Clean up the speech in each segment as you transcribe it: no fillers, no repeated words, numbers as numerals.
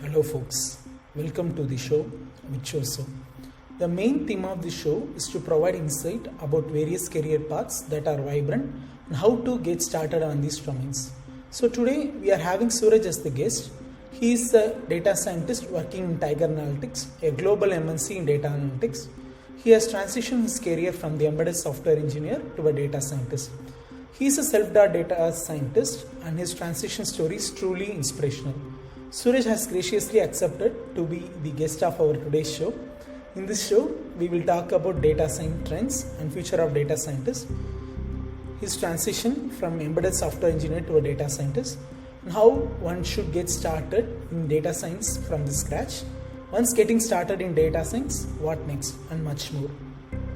Hello folks, welcome to the show Virtuoso. The main theme of the show is to provide insight about various career paths that are vibrant and how to get started on these domains. So today we are having Suraj as the guest. He is a data scientist working in Tiger Analytics, a global MNC in data analytics. He has transitioned his career from the embedded software engineer to a data scientist. He is a self-taught data scientist and his transition story is truly inspirational. Suraj has graciously accepted to be the guest of our today's show. In this show, we will talk about data science trends and future of data scientists, his transition from embedded software engineer to a data scientist, and how one should get started in data science from the scratch. Once getting started in data science, what next, and much more.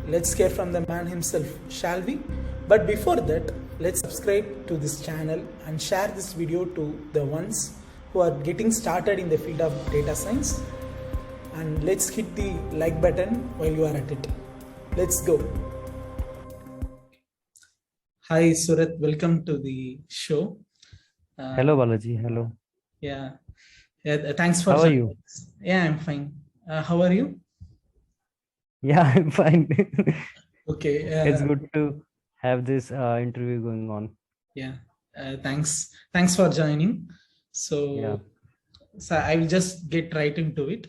Let's hear from the man himself, shall we? But before that, let's subscribe to this channel and share this video to the ones who are getting started in the field of data science, and let's hit the like button while you are at it. Let's go. Hi Surat, welcome to the show. Hello Balaji, hello. Yeah, thanks for How are you? Yeah, I'm fine. How are you? Yeah, I'm fine. Okay. It's good to have this interview going on. Yeah, thanks for joining. So I will just get right into it.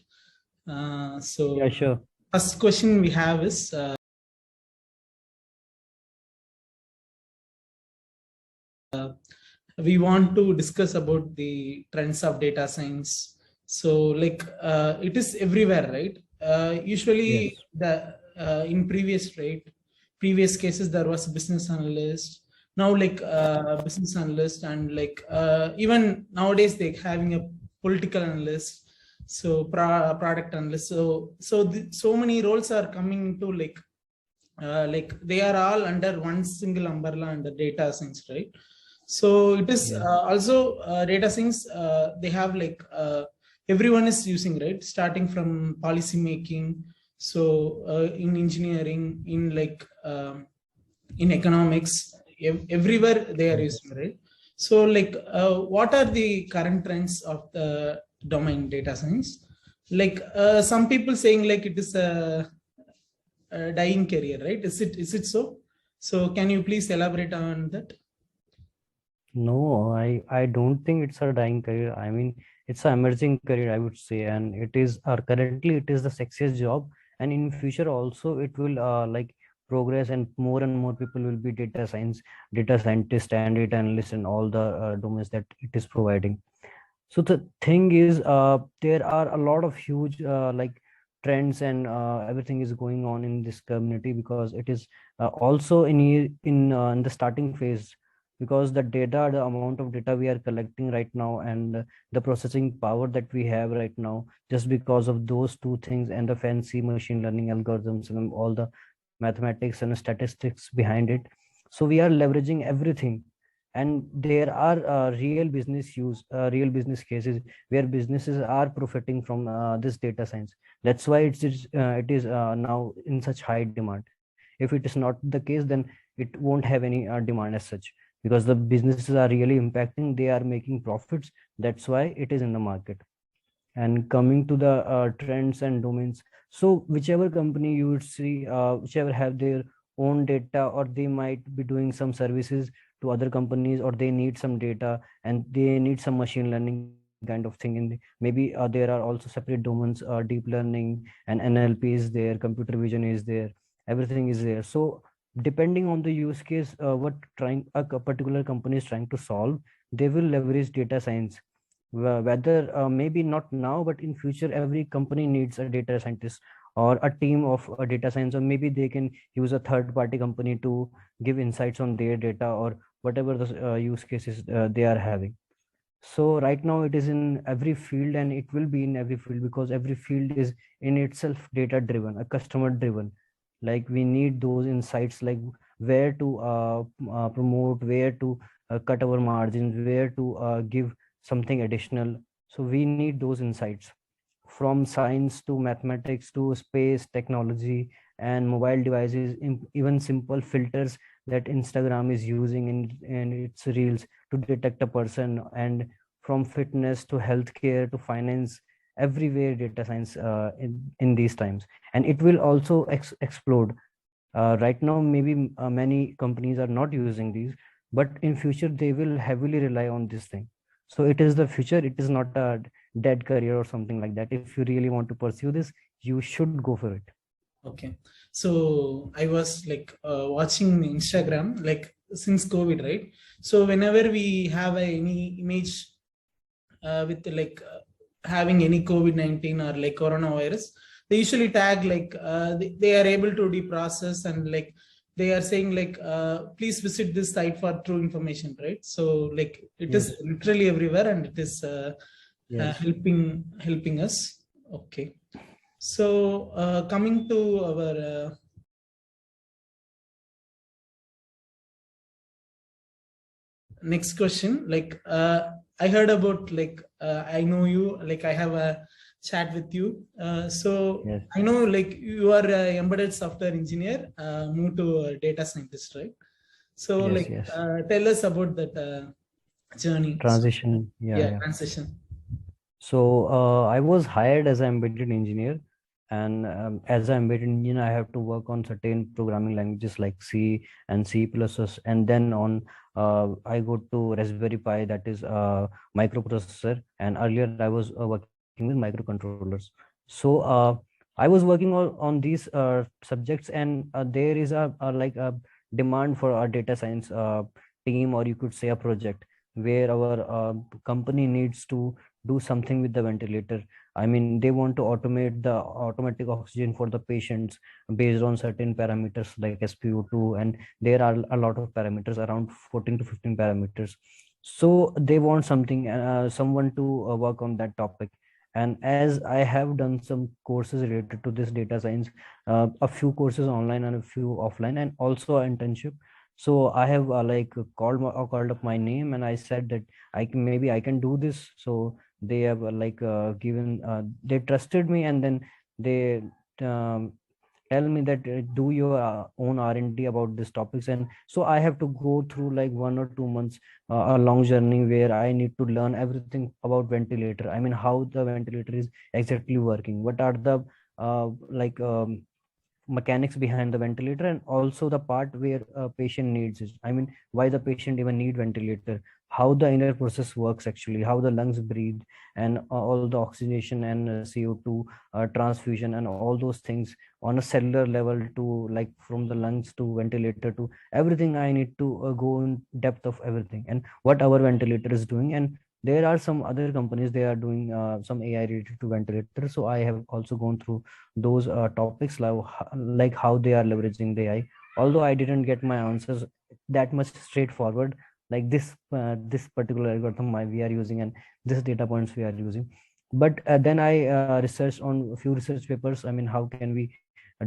Yeah, sure. First question we have is we want to discuss about the trends of data science. So it is everywhere, right? Usually in previous cases there was business analyst. Now business analyst, and even nowadays they having a political analyst, so product analyst. So many roles are coming into they are all under one single umbrella under data science, right? So it is also data science. They have everyone is using, right? Starting from policy making, so in engineering, in economics, everywhere they are using, right? So what are the current trends of the domain data science? Some people saying it is a dying career, right? Is it so? So can you please elaborate on that? No, I don't think it's a dying career. I mean, it's an emerging career, I would say, and it is currently it is the sexiest job, and in future also it will progress, and more people will be data scientist and data analyst and all the domains that it is providing. So the thing is, there are a lot of huge trends, and everything is going on in this community, because it is also in the starting phase, because the amount of data we are collecting right now, and the processing power that we have right now, just because of those two things and the fancy machine learning algorithms and all the mathematics and statistics behind it. So we are leveraging everything, and there are real business cases where businesses are profiting from this data science. That's why it is now in such high demand. If it is not the case, then it won't have any demand as such, because the businesses are really impacting, they are making profits. That's why it is in the market. And coming to the trends and domains, so whichever company you would see, whichever have their own data, or they might be doing some services to other companies, or they need some data and they need some machine learning kind of thing in maybe there are also separate domains, deep learning and NLP is there, computer vision is there, everything is there. So depending on the use case, what trying a particular company is trying to solve, they will leverage data science. Whether maybe not now, but in future every company needs a data scientist or a team of data science, or maybe they can use a third party company to give insights on their data, or whatever the use cases they are having. So right now it is in every field, and it will be in every field, because every field is in itself data driven, a customer driven. Like we need those insights, like where to promote, where to cut our margins, where to give something additional. So we need those insights from science to mathematics to space technology and mobile devices, even simple filters that Instagram is using in its reels to detect a person, and from fitness to healthcare to finance, everywhere data science in these times. And it will also explode. Right now, maybe many companies are not using these, but in future they will heavily rely on this thing. So it is the future. It is not a dead career or something like that. If you really want to pursue this, you should go for it. Okay. So I was like watching Instagram like since COVID, right? So whenever we have any image with like having any COVID-19 or like coronavirus, they usually tag like they are able to deprocess, and like they are saying like please visit this site for true information, right? So like it Yes. is literally everywhere, and it is Yes. helping us. Okay. So coming to our next question, like I heard about like I know you, like I have a chat with you. So Yes. I know like you are a embedded software engineer, moved to a data scientist, right? So Yes. like Yes. tell us about that journey. So, Transition. Yeah. yeah, Yeah. transition. So I was hired as an embedded engineer, and as an embedded engineer, I have to work on certain programming languages like C and C++, and then on I go to Raspberry Pi, that is microprocessor, and earlier I was working with microcontrollers. So I was working on these subjects, and there is a like a demand for a data science team, or you could say a project, where our company needs to do something with the ventilator. I mean, they want to automate the automatic oxygen for the patients based on certain parameters like SpO2, and there are a lot of parameters, around 14 to 15 parameters. So they want something, someone to work on that topic. And as I have done some courses related to this data science, a few courses online and a few offline, and also an internship. So I have called up my name, and I said that maybe I can do this. So they have given they trusted me, and then they um, tell me that do your own R&D about these topics. And so I have to go through like 1 or 2 months, a long journey where I need to learn everything about ventilator. I mean, how the ventilator is exactly working, what are the mechanics behind the ventilator, and also the part where a patient needs it. I mean, why the patient even need ventilator, how the inner process works actually, how the lungs breathe, and all the oxygenation and CO2 transfusion and all those things on a cellular level, to like from the lungs to ventilator to everything. I need to go in depth of everything and what our ventilator is doing. And there are some other companies, they are doing some AI related to ventilator. So I have also gone through those topics, like how they are leveraging the AI. Although I didn't get my answers that much straightforward, like this particular algorithm we are using, and this data points we are using. But then I researched on a few research papers. I mean, how can we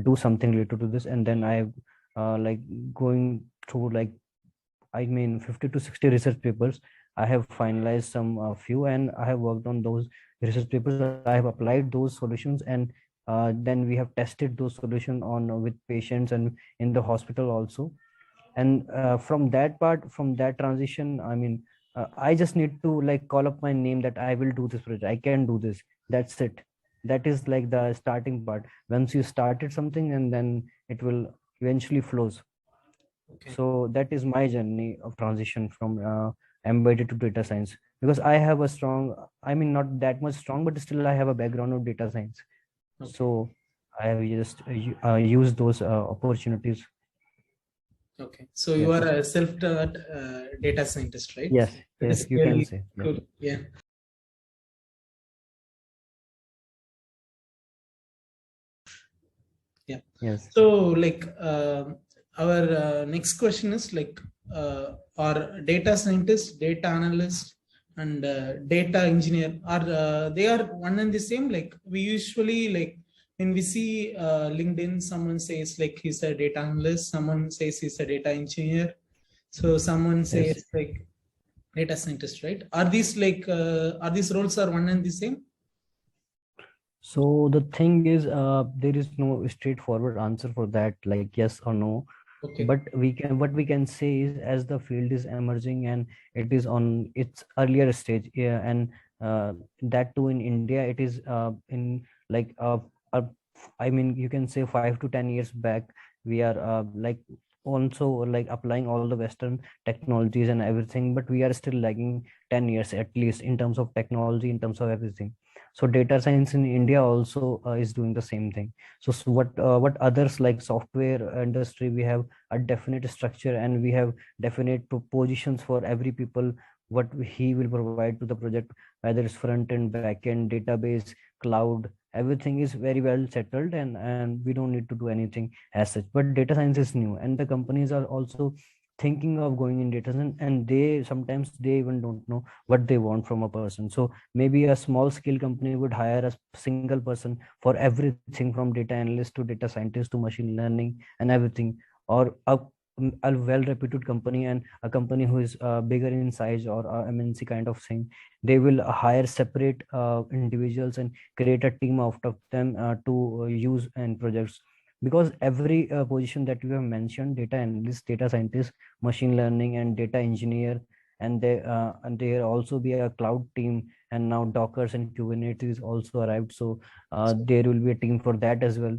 do something related to this? And then I like going through like, I mean, 50 to 60 research papers. I have finalized some few, and I have worked on those research papers. I have applied those solutions, and then we have tested those solutions on with patients and in the hospital also. And from that transition, I mean, I just need to like call up my name that I will do this project. I can do this. That's it. That is like the starting part. Once you started something, and then it will eventually flows. Okay. So that is my journey of transition from embedded to data science, because I have a strong, I mean, not that much strong, but still I have a background of data science. Okay. So I have just used those opportunities. Okay. So you Yes. are a self-taught data scientist, right? Yes. That Yes, is you can really say. Yeah. cool. Yeah. Yeah. Yes. So like our next question is like are data scientist, data analyst, and data engineer are they are one and the same? Like we usually like when we see LinkedIn, someone says like he's a data analyst, someone says he's a data engineer, so someone Yes. says like data scientist, right? Are these like are these roles are one and the same? So the thing is, there is no straightforward answer for that, like yes or no. Okay. But what we can say is, as the field is emerging and it is on its earlier stage, yeah, and that too in India, it is in like uh, I mean, you can say 5 to 10 years back, we are like also like applying all the Western technologies and everything, but we are still lagging 10 years at least in terms of technology, in terms of everything. So data science in India also is doing the same thing. So what others like software industry, we have a definite structure and we have definite positions for every people, what he will provide to the project, whether it's front end, back end, database, cloud, everything is very well settled, and we don't need to do anything as such. But data science is new, and the companies are also thinking of going in data science, and they sometimes they even don't know what they want from a person. So maybe a small scale company would hire a single person for everything from data analyst to data scientist to machine learning and everything, or a well reputed company and a company who is bigger in size, or a MNC kind of thing, they will hire separate individuals and create a team out of them to use in projects. Because every position that you have mentioned, data analyst, data scientist, machine learning, and data engineer, and there also be a cloud team, and now Dockers and Kubernetes also arrived, so there will be a team for that as well.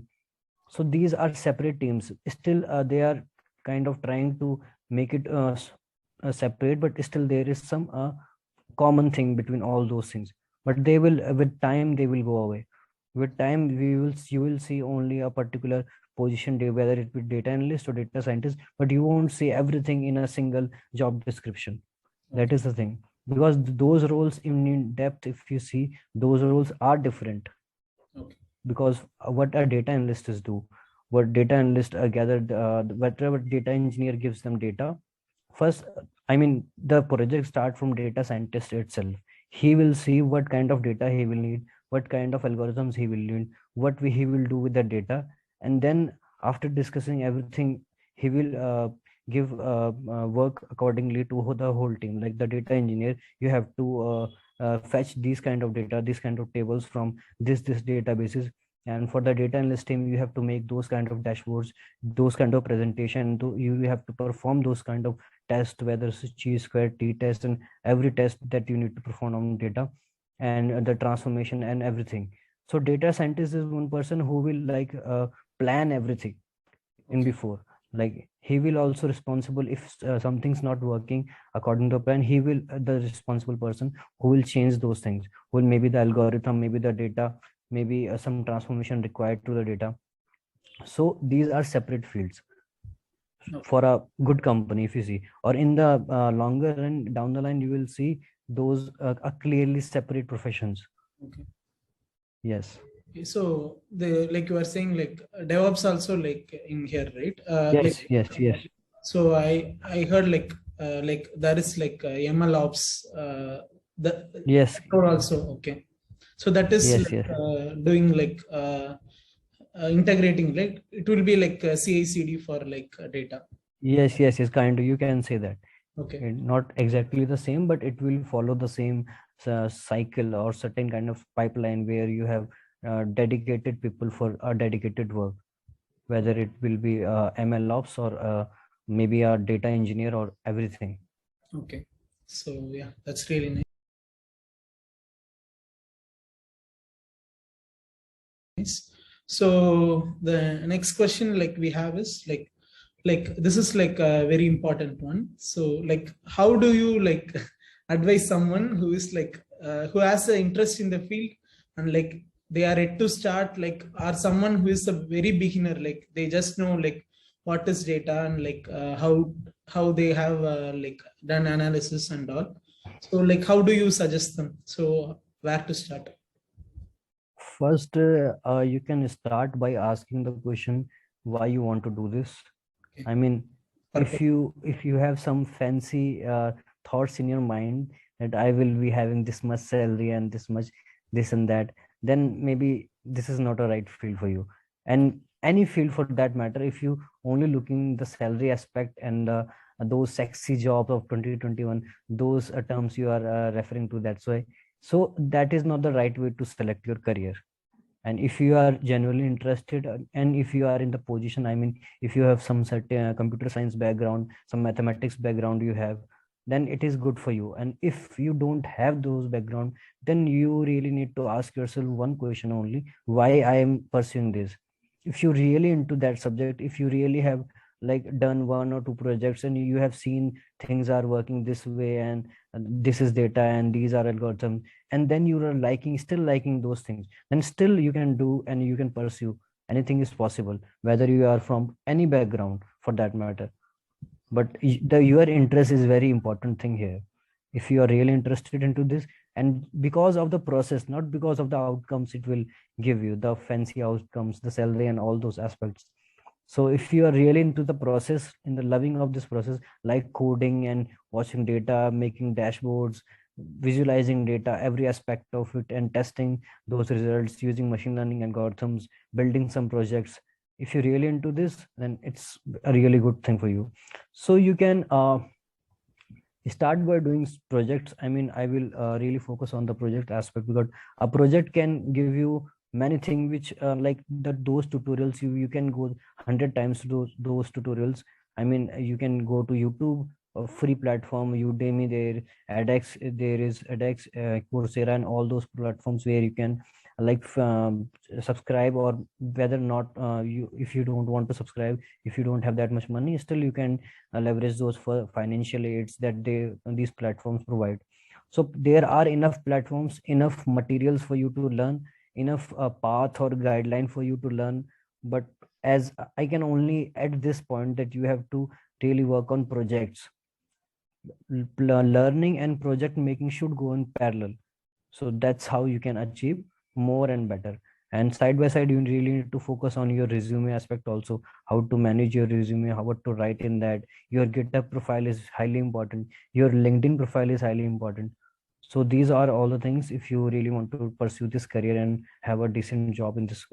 So these are separate teams. Still they are kind of trying to make it separate, but still there is some common thing between all those things. But they will with time they will go away. With time you will see only a particular position, whether it be data analyst or data scientist, but you won't see everything in a single job description. That Okay. is the thing. Because those roles in depth, if you see, those roles are different. Okay. Because what a data analyst is do, what data analyst gathered, whatever data engineer gives them data first. I mean, the project start from data scientist itself. He will see what kind of data he will need, what kind of algorithms he will need, he will do with the data. And then after discussing everything, he will give work accordingly to the whole team. Like the data engineer, you have to fetch these kind of data, these kind of tables from this databases. And for the data analyst team, you have to make those kind of dashboards, those kind of presentation. You have to perform those kind of test, whether it's chi-square, t-test, and every test that you need to perform on data, and the transformation and everything. So data scientist is one person who will like plan everything in Okay. before. Like he will also responsible if something's not working according to plan. He will the responsible person who will change those things. Who will maybe the algorithm, maybe the data, maybe some transformation required to the data. So these are separate fields Okay. for a good company, if you see. Or in the longer run down the line, you will see those are clearly separate professions. Okay. Yes. So the like you are saying like DevOps also like in here, right? Like Yes, yes, yes, so I heard like there is like ML ops the yes, or also okay. So that is yes, like yes, doing like integrating like it will be like CI/CD for like data. yes, kind of, you can say that. Okay. Not exactly the same, but it will follow the same cycle or certain kind of pipeline where you have dedicated people for a dedicated work, whether it will be ML ops or maybe a data engineer or everything. Okay. So yeah, that's really nice. So the next question like we have is like this is like a very important one. So like how do you like advise someone who is like who has an interest in the field and like they are yet to start like or someone who is a very beginner like they just know like what is data and like how they have like done analysis and all. So like how do you suggest them? So where to start? First, you can start by asking the question why you want to do this. Okay. I mean, Purpose. if you have some fancy thoughts in your mind that I will be having this much salary and this much this and that, then maybe this is not a right field for you. And any field for that matter, if you only looking the salary aspect and those sexy jobs of 2021, those terms you are referring to, that's why. So that is not the right way to select your career. And if you are genuinely interested, and if you are in the position, I mean, if you have some certain computer science background, some mathematics background you have, then it is good for you. And if you don't have those background, then you really need to ask yourself one question only: why I am pursuing this? If you're really into that subject, if you really have like done one or two projects and you have seen things are working this way, and this is data and these are algorithms, and then you are liking, still liking those things, then still you can do and you can pursue. Anything is possible, whether you are from any background for that matter. But your interest is very important thing here. If you are really interested into this, and because of the process, not because of the outcomes it will give you, the fancy outcomes, the salary and all those aspects. So if you are really into the process, in the loving of this process, like coding and watching data, making dashboards, visualizing data, every aspect of it, and testing those results using machine learning algorithms, building some projects, if you're really into this, then it's a really good thing for you. So you can start by doing projects. I mean, I will really focus on the project aspect, because a project can give you many things, which like those tutorials, you can go 100 times to those tutorials. I mean, you can go to YouTube, a free platform, Udemy, there, edX, there is edX, Coursera, and all those platforms where you can like subscribe, or whether not you, if you don't want to subscribe, if you don't have that much money, still you can leverage those for financial aids that these platforms provide. So there are enough platforms, enough materials for you to learn, enough path or guideline for you to learn. But as I can only at this point, that you have to really work on projects. Learning and project making should go in parallel. So that's how you can achieve more and better. And side by side, you really need to focus on your resume aspect also, how to manage your resume, how what to write in that. Your GitHub profile is highly important, your LinkedIn profile is highly important. So these are all the things if you really want to pursue this career and have a decent job in this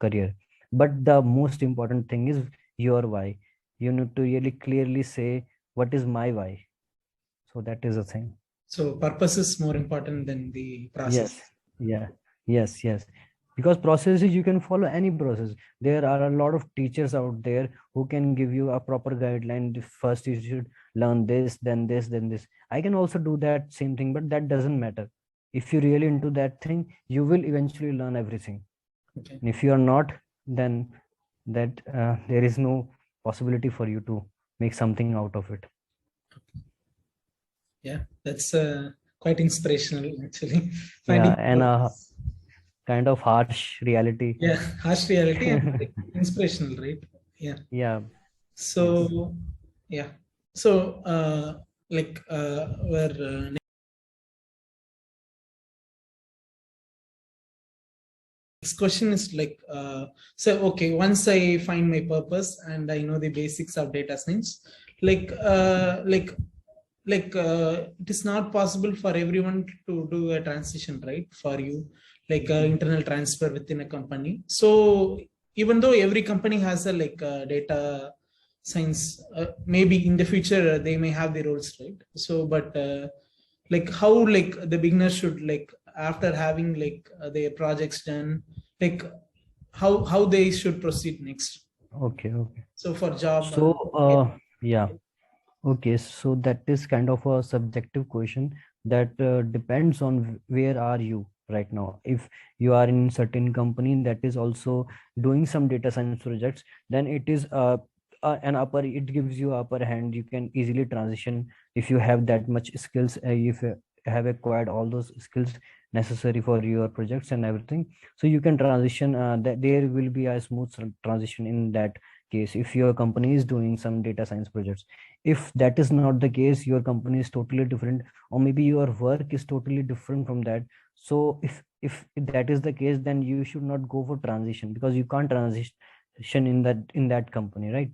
career. But the most important thing is your why. You need to really clearly say, what is my why? So that is the thing. So purpose is more important than the process. Yes. Yeah. Yes. Yes. Because processes, you can follow any process. There are a lot of teachers out there who can give you a proper guideline. First, you should learn this, then this, then this. I can also do that same thing, but that doesn't matter. If you're really into that thing, you will eventually learn everything. Okay. And if you are not, then that there is no possibility for you to make something out of it. Yeah, that's quite inspirational actually. Yeah, Finding and kind of harsh reality. yeah, harsh reality and like inspirational, right? Yeah. Yeah. Yes. So yeah. So like where next question is like so okay, once I find my purpose and I know the basics of data science, like it is not possible for everyone to do a transition, right? For you, like internal transfer within a company. So even though every company has a like data science, maybe in the future they may have the roles, right? So but like how like the beginner should like after having like their projects done, like how they should proceed next. Okay. Okay. So for job So, yeah. Okay. So that is kind of a subjective question that depends on where are you right now. If you are in certain company that is also doing some data science projects, then it is an upper, it gives you upper hand. You can easily transition if you have that much skills, if you have acquired all those skills necessary for your projects and everything. So you can transition, that there will be a smooth transition in that case if your company is doing some data science projects. If that is not the case, your company is totally different, or maybe your work is totally different from that. So if that is the case, then you should not go for transition, because you can't transition in that company, right?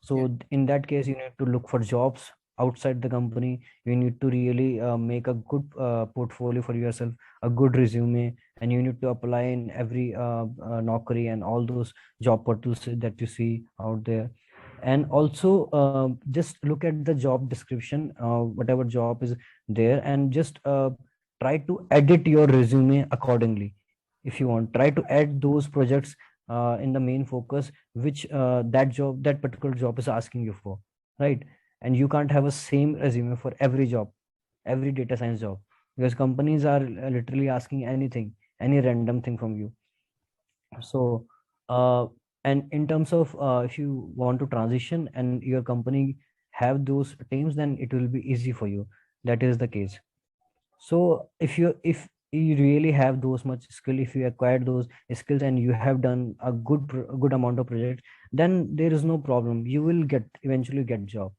yeah. So in that case, you need to look for jobs outside the company. You need to really make a good portfolio for yourself, a good resume, and you need to apply in every Naukri and all those job portals that you see out there. And also just look at the job description, whatever job is there, and just try to edit your resume accordingly. if you want, try to add those projects in the main focus which that particular job is asking you for, right? And you can't have a same resume for every job, every data science job, because companies are literally asking anything, any random thing from you. So and in terms of if you want to transition and your company have those teams, then it will be easy for you. That is the case. So if you really have those much skill, if you acquired those skills and you have done a good amount of projects, then there is no problem, you will eventually get job.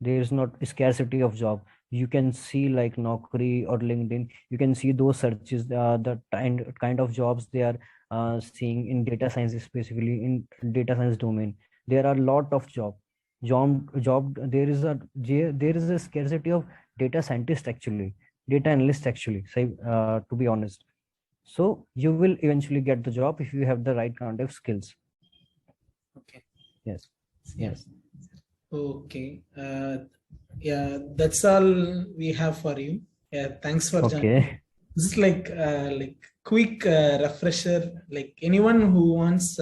There is not scarcity of job. You can see like Naukri or LinkedIn, you can see those searches, the kind of jobs they are seeing in data science, specifically in data science domain. There are a lot of job there is a scarcity of data scientist, actually data analyst, actually say, to be honest. So you will eventually get the job if you have the right kind of skills. Okay. Yes. Yeah. Yes. Okay. Yeah, that's all we have for you. Yeah, thanks for joining. Okay. This is like quick refresher. Like anyone who wants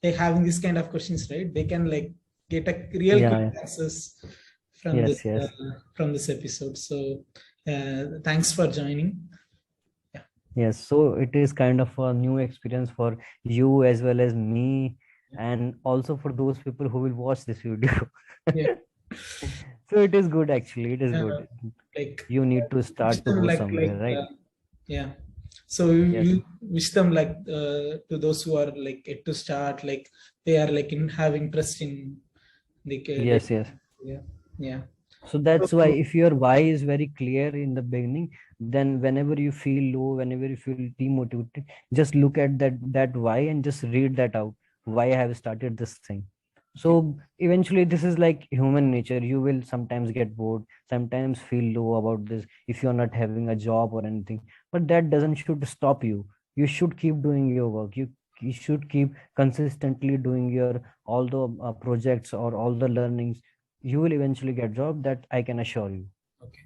like having this kind of questions, right? They can like get a real Yeah, quick yeah. answers Yes, yes. from this episode. So thanks for joining. Yeah. Yes, so it is kind of a new experience for you as well as me, and also for those people who will watch this video. Yeah. So it is good, actually. It is Uh, good. like You need to wish start to them go like somewhere, right? yeah. So Yes, you wish them like to those who are like yet to start, like they are like in have interest in like yes, yes. yeah, yeah. So that's why So, if your why is very clear in the beginning, then whenever you feel low, whenever you feel demotivated, just look at that why and just read that out. Why I have started this thing. okay. So eventually this is like human nature. You will sometimes get bored, sometimes feel low about this if you're not having a job or anything. But that doesn't should stop you. You should keep doing your work. You should keep consistently doing your all the projects or all the learnings. You will eventually get job, that I can assure you. Okay.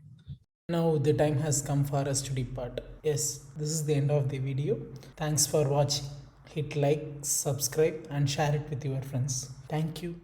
Now the time has come for us to depart. Yes, this is the end of the video. Thanks for watching. Hit like, subscribe, and share it with your friends. Thank you.